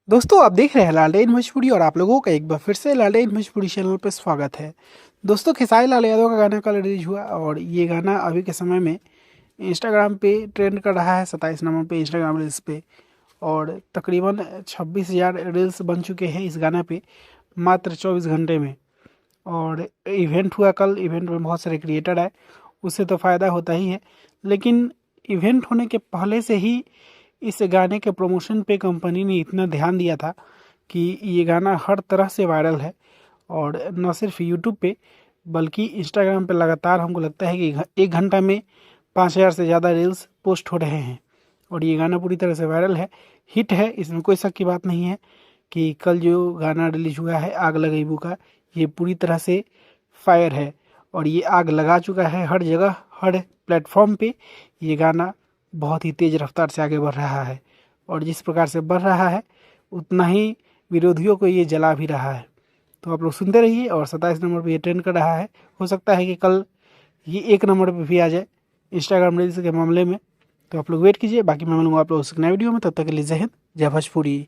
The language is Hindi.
दोस्तों आप देख रहे हैं लालटेन भोजपुरी और आप लोगों का एक बार फिर से लालटेन भोजपुरी चैनल पर स्वागत है। दोस्तों खेसारी लाल यादव का गाना कल रिलीज हुआ और ये गाना अभी के समय में इंस्टाग्राम पे ट्रेंड कर रहा है 27 नंबर पे इंस्टाग्राम रील्स पे। और तकरीबन 26,000 रील्स बन चुके हैं इस गाना पे मात्र 24 घंटे में। और इवेंट हुआ कल, इवेंट में बहुत सारे क्रिएटर आए, उससे तो फ़ायदा होता ही है। लेकिन इवेंट होने के पहले से ही इस गाने के प्रमोशन पे कंपनी ने इतना ध्यान दिया था कि ये गाना हर तरह से वायरल है। और न सिर्फ यूट्यूब पे बल्कि इंस्टाग्राम पे लगातार हमको लगता है कि 1 घंटा में 5,000 से ज़्यादा रील्स पोस्ट हो रहे हैं। और ये गाना पूरी तरह से वायरल है, हिट है, इसमें कोई शक की बात नहीं है कि कल जो गाना रिलीज हुआ है आग लगेबू का, ये पूरी तरह से फायर है। और ये आग लगा चुका है हर जगह, हर प्लेटफॉर्म पे ये गाना बहुत ही तेज़ रफ्तार से आगे बढ़ रहा है। और जिस प्रकार से बढ़ रहा है उतना ही विरोधियों को ये जला भी रहा है। तो आप लोग सुनते रहिए। और 27 नंबर पे ये ट्रेंड कर रहा है, हो सकता है कि कल ये 1 नंबर पे भी आ जाए इंस्टाग्राम रील्स के मामले में। तो आप लोग वेट कीजिए, बाकी मैं मिलूंगा आप लोगों से नए वीडियो में। तब तक के लिए जय हिंद, जय भोजपुरी।